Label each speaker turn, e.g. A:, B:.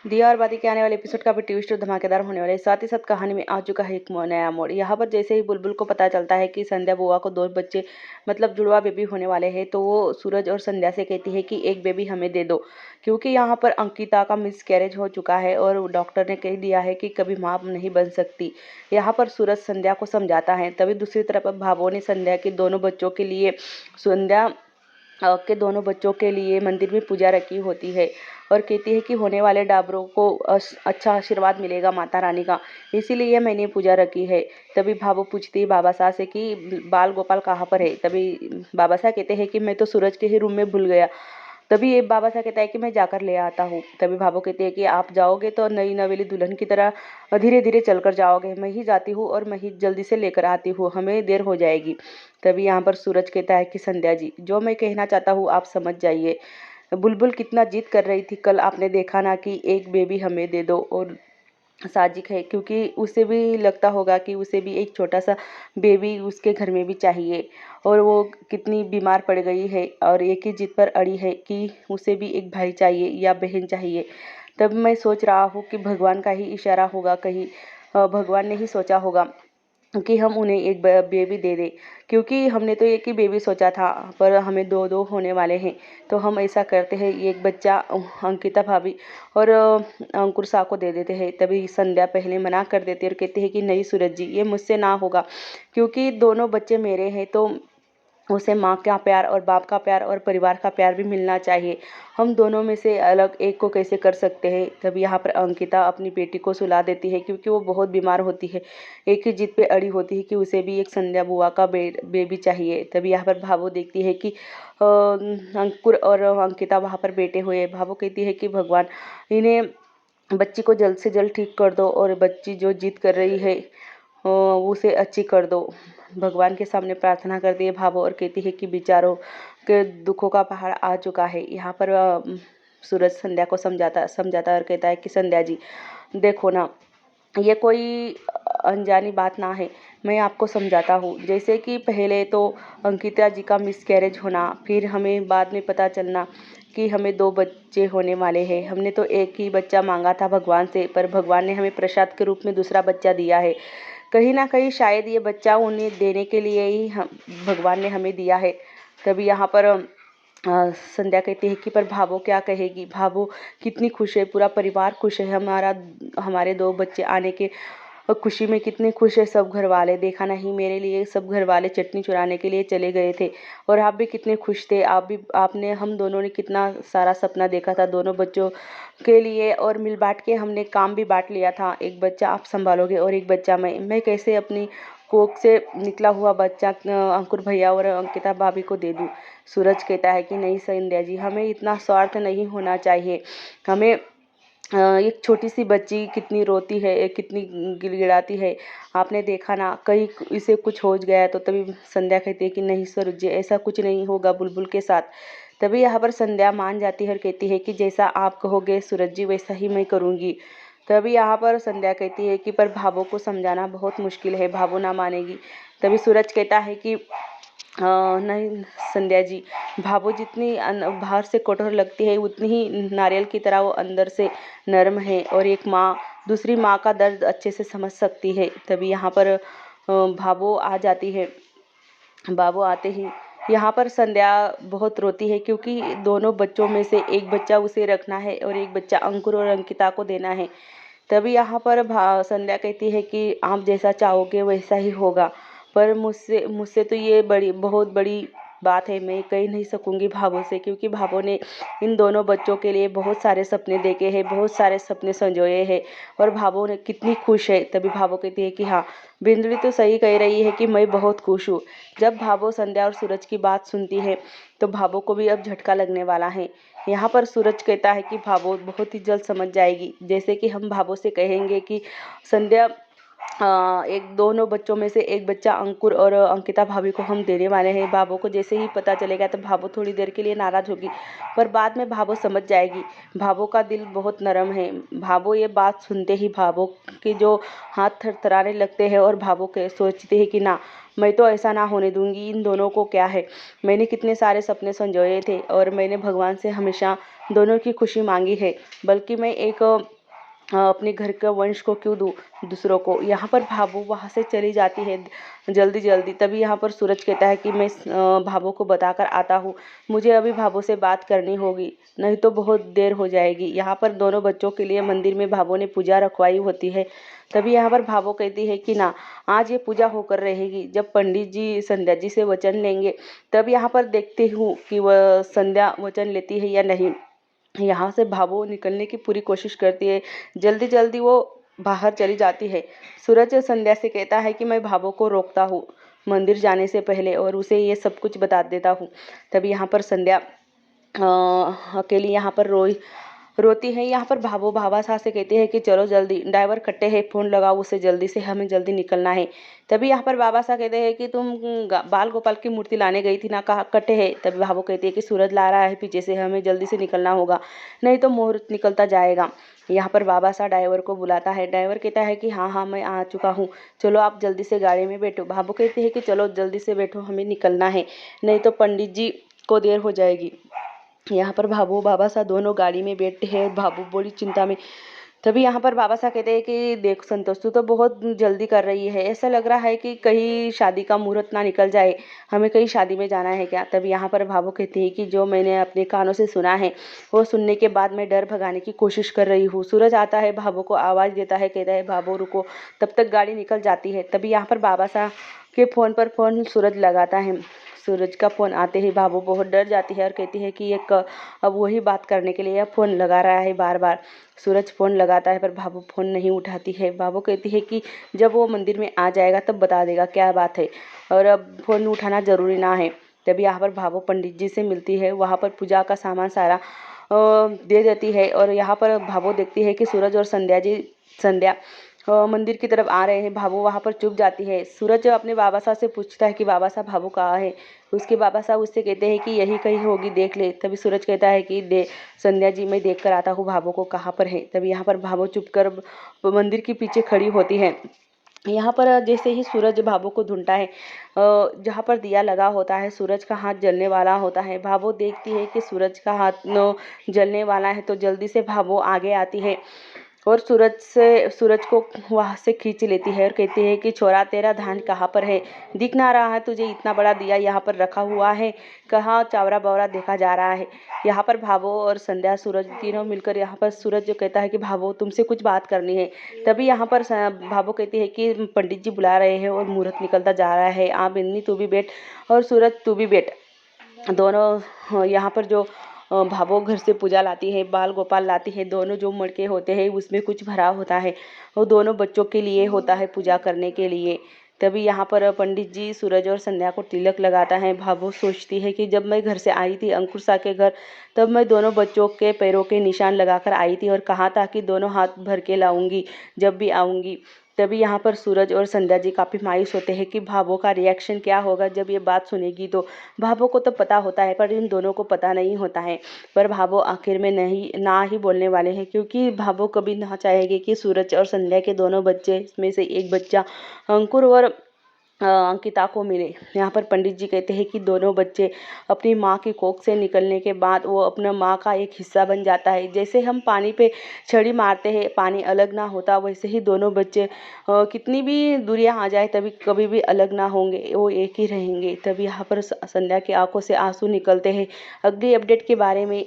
A: दिया और बाती के आने वाले एपिसोड का भी ट्विस्ट धमाकेदार होने वाला है। साथ ही साथ कहानी में आ चुका है एक नया मोड़। यहाँ पर जैसे ही बुलबुल को पता चलता है कि संध्या बुआ को 2 बच्चे मतलब जुड़वा बेबी होने वाले हैं, तो वो सूरज और संध्या से कहती है कि एक बेबी हमें दे दो, क्योंकि यहाँ पर अंकिता का मिसकैरेज हो चुका है और डॉक्टर ने कह दिया है कि कभी माँ नहीं बन सकती। यहाँ पर सूरज संध्या को समझाता है। तभी दूसरी तरफ भावों ने संध्या के दोनों बच्चों के लिए मंदिर में पूजा रखी होती है और कहती है कि होने वाले डाबरों को अच्छा आशीर्वाद मिलेगा माता रानी का, इसीलिए मैंने पूजा रखी है। तभी भावो पूछती है बाबा साहब से कि बाल गोपाल कहाँ पर है। तभी बाबा साहब कहते हैं कि मैं तो सूरज के ही रूम में भूल गया। तभी ये बाबा साहब कहता है कि मैं जाकर ले आता हूँ। तभी भावो कहती है कि आप जाओगे तो नई नवेली दुल्हन की तरह धीरे धीरे चलकर जाओगे, मैं ही जाती हूँ और मैं ही जल्दी से लेकर आती हूँ, हमें देर हो जाएगी। तभी यहाँ पर सूरज कहता है कि संध्या जी, जो मैं कहना चाहता हूँ आप समझ जाइए। बुलबुल कितना जिद कर रही थी, कल आपने देखा ना कि एक बेबी हमें दे दो, और साजिक है क्योंकि उसे भी लगता होगा कि उसे भी एक छोटा सा बेबी उसके घर में भी चाहिए, और वो कितनी बीमार पड़ गई है और एक ही जिद पर अड़ी है कि उसे भी एक भाई चाहिए या बहन चाहिए। तब मैं सोच रहा हूँ कि भगवान का ही इशारा होगा, कहीं भगवान ने ही सोचा होगा कि हम उन्हें एक बेबी दे दें, क्योंकि हमने तो एक ही बेबी सोचा था पर हमें दो दो होने वाले हैं। तो हम ऐसा करते हैं, एक बच्चा अंकिता भाभी और अंकुर सा को दे देते हैं। तभी संध्या पहले मना कर देती है और कहती है कि नहीं सूरज जी, ये मुझसे ना होगा, क्योंकि दोनों बच्चे मेरे हैं, तो उसे माँ का प्यार और बाप का प्यार और परिवार का प्यार भी मिलना चाहिए। हम दोनों में से अलग एक को कैसे कर सकते हैं। तभी यहाँ पर अंकिता अपनी बेटी को सुला देती है, क्योंकि वो बहुत बीमार होती है, एक ही जिद पे अड़ी होती है कि उसे भी एक संध्या बुआ का बेबी चाहिए। तभी यहाँ पर भावो देखती है कि अंकुर और अंकिता वहाँ पर बैठे हुए। भावो कहती है कि भगवान, इन्हें बच्ची को जल्द से जल्द ठीक कर दो और बच्ची जो जिद कर रही है उसे अच्छी कर दो। भगवान के सामने प्रार्थना करती है भावो और कहती है कि बेचारों के दुखों का पहाड़ आ चुका है। यहाँ पर सूरज संध्या को समझाता और कहता है कि संध्या जी देखो ना, ये कोई अनजानी बात ना है, मैं आपको समझाता हूँ। जैसे कि पहले तो अंकिता जी का मिसकैरेज होना, फिर हमें बाद में पता चलना कि हमें 2 बच्चे होने वाले हैं। हमने तो एक ही बच्चा मांगा था भगवान से, पर भगवान ने हमें प्रसाद के रूप में दूसरा बच्चा दिया है। कहीं ना कहीं शायद ये बच्चा उन्हें देने के लिए ही भगवान ने हमें दिया है। तभी यहाँ पर संध्या कहती है कि पर भावो क्या कहेगी। भावो कितनी खुश है, पूरा परिवार खुश है, हमारे 2 बच्चे आने के खुशी में कितने खुश है सब घर वाले। देखा नहीं, मेरे लिए सब घर वाले चटनी चुराने के लिए चले गए थे और आप भी कितने खुश थे। आपने हम दोनों ने कितना सारा सपना देखा था दोनों बच्चों के लिए, और मिल बांट के हमने काम भी बांट लिया था। एक बच्चा आप संभालोगे और एक बच्चा मैं कैसे अपनी कोख से निकला हुआ बच्चा अंकुर भैया और अंकिता भाभी को दे दूँ। सूरज कहता है कि नहीं संध्या जी, हमें इतना स्वार्थ नहीं होना चाहिए। हमें एक छोटी सी बच्ची कितनी रोती है, कितनी गिड़गिड़ाती है, आपने देखा ना, कहीं इसे कुछ हो गया। तो तभी संध्या कहती है कि नहीं सूरज जी, ऐसा कुछ नहीं होगा बुलबुल के साथ। तभी यहाँ पर संध्या मान जाती है और कहती है कि जैसा आप कहोगे सूरज जी, वैसा ही मैं करूँगी। तभी यहाँ पर संध्या कहती है कि पर भावों को समझाना बहुत मुश्किल है, भावो ना मानेगी। तभी सूरज कहता है कि नहीं संध्या जी, भावो जितनी बाहर से कठोर लगती है उतनी ही नारियल की तरह वो अंदर से नरम है, और एक माँ दूसरी माँ का दर्द अच्छे से समझ सकती है। तभी यहाँ पर भावो आ जाती है। भावो आते ही यहाँ पर संध्या बहुत रोती है, क्योंकि दोनों बच्चों में से एक बच्चा उसे रखना है और एक बच्चा अंकुर और अंकिता को देना है। तभी यहाँ पर संध्या कहती है कि आप जैसा चाहोगे वैसा ही होगा, पर मुझसे मुझसे तो ये बहुत बड़ी बात है, मैं कह नहीं सकूँगी भावों से, क्योंकि भावों ने इन दोनों बच्चों के लिए बहुत सारे सपने देखे हैं, बहुत सारे सपने संजोए हैं, और भावों ने कितनी खुश है। तभी भावो कहती है कि हाँ, बिंदुड़ी तो सही कह रही है कि मैं बहुत खुश हूँ। जब भावो संध्या और सूरज की बात सुनती है तो भावो को भी अब झटका लगने वाला है। यहाँ पर सूरज कहता है कि भावो बहुत ही जल्द समझ जाएगी। जैसे कि हम भावो से कहेंगे कि संध्या एक दोनों बच्चों में से एक बच्चा अंकुर और अंकिता भाभी को हम देने वाले हैं। भाभो को जैसे ही पता चलेगा तो भाभो थोड़ी देर के लिए नाराज़ होगी, पर बाद में भाभो समझ जाएगी। भाभो का दिल बहुत नरम है। भाभो ये बात सुनते ही भाभो के जो हाथ थरथराने लगते हैं और भाभो के सोचते हैं कि ना, मैं तो ऐसा ना होने दूंगी। इन दोनों को क्या है, मैंने कितने सारे सपने संजोए थे और मैंने भगवान से हमेशा दोनों की खुशी मांगी है, बल्कि मैं एक अपने घर का वंश को क्यों दूँ दूसरों को। यहाँ पर भाभो वहाँ से चली जाती है जल्दी जल्दी। तभी यहाँ पर सूरज कहता है कि मैं भाभो को बताकर आता हूँ, मुझे अभी भाभो से बात करनी होगी, नहीं तो बहुत देर हो जाएगी। यहाँ पर दोनों बच्चों के लिए मंदिर में भाभो ने पूजा रखवाई होती है। तभी यहाँ पर भाभो कहती है कि ना, आज ये पूजा होकर रहेगी। जब पंडित जी संध्या जी से वचन लेंगे तब यहाँ पर देखती हूँ कि वह संध्या वचन लेती है या नहीं। यहाँ से भाभो निकलने की पूरी कोशिश करती है। जल्दी जल्दी वो बाहर चली जाती है। सूरज संध्या से कहता है कि मैं भाभो को रोकता हूँ मंदिर जाने से पहले और उसे ये सब कुछ बता देता हूँ। तभी यहाँ पर संध्या अकेली यहाँ पर रोती है। यहाँ पर भाभो भाभासा से कहते हैं कि चलो जल्दी, ड्राइवर कट्टे है, फ़ोन लगाओ उसे जल्दी से, हमें जल्दी निकलना है। तभी यहाँ पर बाबासा कहते हैं कि तुम बाल गोपाल की मूर्ति लाने गई थी ना, कहाँ कट्टे है। तभी भाभो कहती है कि सूरज ला रहा है पीछे से, हमें जल्दी से निकलना होगा, नहीं तो मुहूर्त निकलता जाएगा। यहाँ पर बाबासा ड्राइवर को बुलाता है। ड्राइवर कहता है कि हाँ हाँ मैं आ चुका हूँ, चलो आप जल्दी से गाड़ी में बैठो। भाभो कहती है कि चलो जल्दी से बैठो, हमें निकलना है, नहीं तो पंडित जी को देर हो जाएगी। यहाँ पर भाभो बाबासा दोनों गाड़ी में बैठे हैं। भाभो बड़ी चिंता में। तभी यहाँ पर बाबासा कहते हैं कि देख संतोष, तू तो बहुत जल्दी कर रही है, ऐसा लग रहा है कि कहीं शादी का मुहूर्त ना निकल जाए, हमें कहीं शादी में जाना है क्या। तभी यहाँ पर भाभो कहती है कि जो मैंने अपने कानों से सुना है वो सुनने के बाद मैं डर भगाने की कोशिश कर रही हूँ। सूरज आता है, भाभो को आवाज़ देता है, कहता है भाभो रुको। तब तक गाड़ी निकल जाती है। तभी यहाँ पर बाबासा के फ़ोन पर फ़ोन सूरज लगाता है। सूरज का फ़ोन आते ही भाभो बहुत डर जाती है और कहती है कि अब वही बात करने के लिए यह फ़ोन लगा रहा है बार बार। सूरज फ़ोन लगाता है पर भाभो फ़ोन नहीं उठाती है। भाभो कहती है कि जब वो मंदिर में आ जाएगा तब बता देगा क्या बात है, और अब फ़ोन उठाना ज़रूरी ना है। तभी यहाँ पर भाभो पंडित जी से मिलती है, वहाँ पर पूजा का सामान सारा दे देती है। और यहाँ पर भाभो देखती है कि सूरज और संध्या मंदिर की तरफ आ रहे हैं। भाभो वहाँ पर चुप जाती है। सूरज अपने बाबा साहब से पूछता है कि बाबा साहब भाभो कहाँ है। उसके बाबा साहब उससे कहते हैं कि यही कहीं होगी, देख ले। तभी सूरज कहता है कि संध्या जी मैं देख कर आता हूँ भाभो को कहाँ पर है। तभी यहाँ पर भाभो चुप कर मंदिर के पीछे खड़ी होती है। यहाँ पर जैसे ही सूरज भाभो को ढूंढता है, जहाँ पर दिया लगा होता है सूरज का हाथ जलने वाला होता है। भाभो देखती है कि सूरज का हाथ जलने वाला है, तो जल्दी से भाभो आगे आती है और सूरज को वहाँ से खींच लेती है और कहती है कि छोरा तेरा ध्यान कहाँ पर है, दिख ना रहा है तुझे, इतना बड़ा दिया यहाँ पर रखा हुआ है, कहाँ चावरा बावरा देखा जा रहा है। यहाँ पर भाभो और संध्या सूरज तीनों मिलकर, यहाँ पर सूरज जो कहता है कि भाभो तुमसे कुछ बात करनी है। तभी यहाँ पर भाभो कहती है कि पंडित जी बुला रहे हैं और मुहूर्त निकलता जा रहा है, आ बिन्नी तू भी बैठ और सूरज तू भी बैठ। दोनों यहाँ पर जो भाभो घर से पूजा लाती है, बाल गोपाल लाती है, दोनों जो मटके होते हैं उसमें कुछ भरा होता है, वो दोनों बच्चों के लिए होता है पूजा करने के लिए। तभी यहाँ पर पंडित जी सूरज और संध्या को तिलक लगाता है। भाभो सोचती है कि जब मैं घर से आई थी अंकुर सा के घर, तब मैं दोनों बच्चों के पैरों के निशान लगाकर आई थी और कहा था कि दोनों हाथ भर के लाऊंगी जब भी आऊँगी। तभी यहाँ पर सूरज और संध्या जी काफ़ी मायूस होते हैं कि भाभो का रिएक्शन क्या होगा जब ये बात सुनेगी। तो भाभो को तो पता होता है पर इन दोनों को पता नहीं होता है। पर भाभो आखिर में नहीं ना ही बोलने वाले हैं, क्योंकि भाभो कभी ना चाहेगी कि सूरज और संध्या के दोनों बच्चे में से एक बच्चा अंकुर और अंकिता को मिले। यहाँ पर पंडित जी कहते हैं कि दोनों बच्चे अपनी माँ की कोख से निकलने के बाद वो अपना माँ का एक हिस्सा बन जाता है। जैसे हम पानी पे छड़ी मारते हैं, पानी अलग ना होता, वैसे ही दोनों बच्चे कितनी भी दूरियां आ जाए तभी कभी भी अलग ना होंगे, वो एक ही रहेंगे। तभी यहाँ पर संध्या की आंखों से आंसू निकलते हैं। अगली अपडेट के बारे में